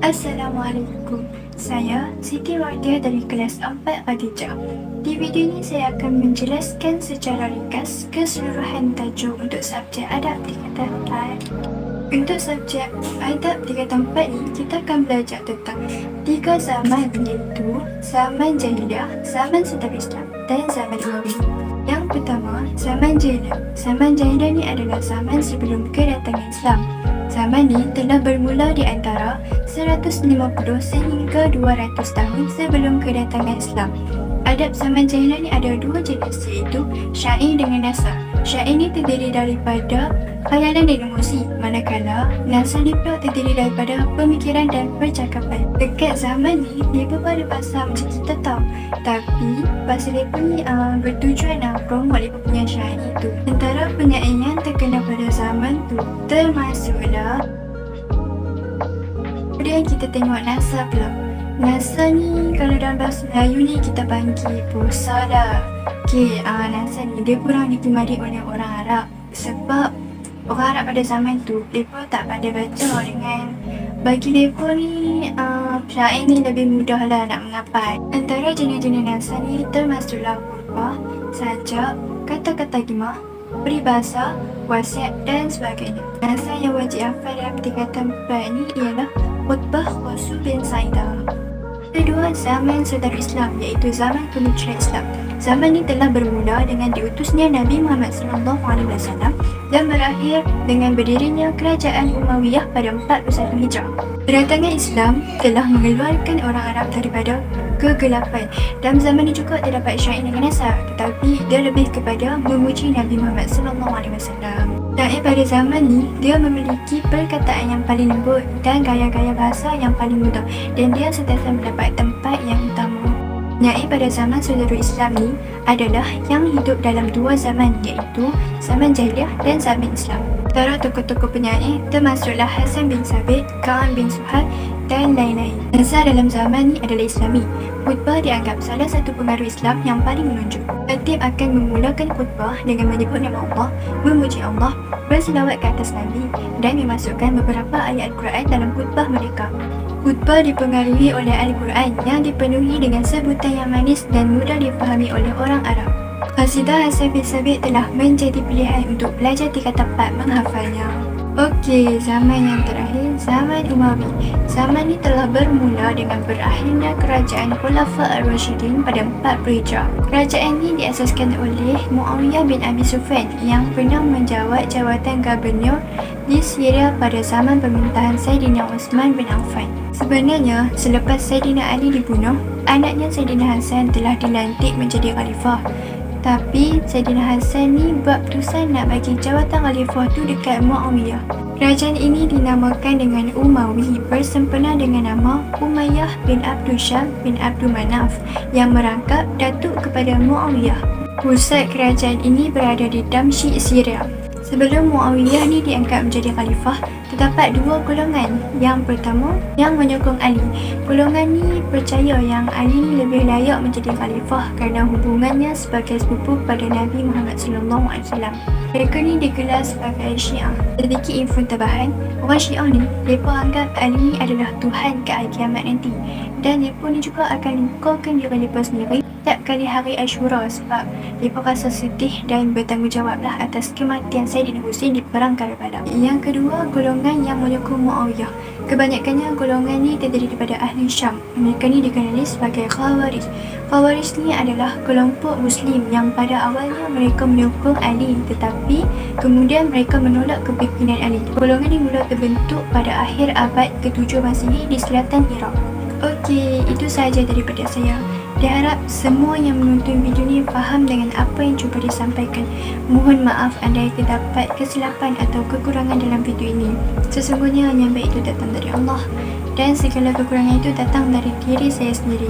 Assalamualaikum. Saya Siti Wardia dari kelas 4 Khadijah. Di video ini saya akan menjelaskan secara ringkas keseluruhan tajuk untuk subjek adab tingkatan 4. Untuk subjek adab tingkatan 4 ini, kita akan belajar tentang 3 zaman, iaitu zaman Jahiliyah, zaman Setelah Islam dan zaman Umayyah. Yang pertama, zaman Jahiliyah. Zaman Jahiliyah ini adalah zaman sebelum kedatangan Islam. Zaman ini telah bermula di antara 150 sehingga 200 tahun sebelum kedatangan Islam. Adab zaman Jahiliyah ini ada dua jenis, iaitu syair dengan nasar. Syair ini terdiri daripada khayalan dan emosi, manakala nasar ini pula terdiri daripada pemikiran dan percakapan. Dekat zaman ni, mereka pada pasal macam kita tahu, tapi pasal mereka ni bertujuan promote mereka punya syair itu. Antara penyair yang terkenal pada zaman tu termasuklah, kemudian kita tengok nasar pula. Nasar ni kalau dalam bahasa Melayu ni kita panggil prosa lah. Okay, nasar ni dia kurang digemari oleh orang Arab sebab orang Arab pada zaman tu mereka tak pandai baca, dengan bagi mereka ni syair ni lebih mudah lah nak menghafal. Antara jenis-jenis nasar ni termasuklah khutbah, sajak, kata-kata ghimah, peribahasa, wasiat dan sebagainya. Nasar yang wajib hafal dalam tingkatan 4 ni ialah khutbah Khusu bin Saidah. Kedua, zaman Setelah Islam, iaitu zaman kemunculan Islam. Zaman ini telah bermula dengan diutusnya Nabi Muhammad SAW dan berakhir dengan berdirinya kerajaan Umayyah pada 41 Hijrah. Kedatangan Islam telah mengeluarkan orang Arab daripada kegelapan. Dalam zaman ini juga terdapat syair dengan nasar, tetapi dia lebih kepada memuji Nabi Muhammad SAW. Syair pada zaman ni, dia memiliki perkataan yang paling lembut dan gaya-gaya bahasa yang paling mudah, dan dia sentiasa mendapat tempat yang utama. Penyair pada zaman sebelum Islam ni adalah yang hidup dalam dua zaman, iaitu zaman Jahiliyah dan zaman Islam. Antara tokoh-tokoh penyair termasuklah Hasan bin Sabit, Ka'ab bin Suhad dan lain-lain. Nasar dalam zaman ni adalah Islami. Khutbah dianggap salah satu pengaruh Islam yang paling menonjol. Khatib akan memulakan khutbah dengan menyebut nama Allah, memuji Allah, berselawat ke atas Nabi dan memasukkan beberapa ayat Al-Quran dalam khutbah mereka. Khutbah dipengaruhi oleh Al-Quran yang dipenuhi dengan sebutan yang manis dan mudah dipahami oleh orang Arab. Qasidah Hasan bin Sabit telah menjadi pilihan untuk pelajar tingkatan 4 menghafalnya. Okey, zaman yang terakhir, zaman Umayyah. Zaman ini telah bermula dengan berakhirnya kerajaan Khulafa Ar-Rasyidin pada 40 Hijrah. Kerajaan ini diasaskan oleh Muawiyah bin Abi Sufyan yang pernah menjawat jawatan gubernur di Syria pada zaman pemerintahan Saidina Uthman bin Affan. Sebenarnya, selepas Saidina Ali dibunuh, anaknya Saidina Hasan telah dilantik menjadi khalifah. Tapi Saidina Hasan ni buat keputusan nak bagi jawatan khalifah tu dekat Muawiyah. Kerajaan ini dinamakan dengan Umawi bersempena dengan nama Umayyah bin Abdul Syam bin Abdul Manaf yang merangkap datuk kepada Muawiyah. Pusat kerajaan ini berada di Damsyik, Syria. Sebelum Muawiyah ni diangkat menjadi khalifah, terdapat dua golongan. Yang pertama, yang menyokong Ali. Golongan ni percaya yang Ali ni lebih layak menjadi khalifah kerana hubungannya sebagai sepupu pada Nabi Muhammad SAW. Mereka ni digelar sebagai Syiah. Sedikit info tambahan, orang Syiah ni, mereka anggap Ali ni adalah Tuhan ke hari kiamat nanti. Dan mereka ni juga akan lukakan diri mereka sendiri setiap kali hari Ashura sebab mereka rasa sedih dan bertanggungjawablah atas kematian Saidina Husain di perang Karbala. Yang kedua, golongan yang menyokong Muawiyah. Kebanyakannya golongan ni terdiri daripada ahli Syam. Mereka ni dikenali sebagai Khawarij. Khawarij ni adalah kelompok Muslim yang pada awalnya mereka menyokong Ali, tetapi kemudian mereka menolak kepimpinan Ali. Golongan ni mula terbentuk pada akhir abad ke-7 Masihi di selatan Iraq. Okey, itu sahaja daripada saya. Diharap semua yang menonton video ni faham dengan apa yang cuba disampaikan. Mohon maaf andai terdapat kesilapan atau kekurangan dalam video ini. Sesungguhnya yang baik itu datang dari Allah dan segala kekurangan itu datang dari diri saya sendiri.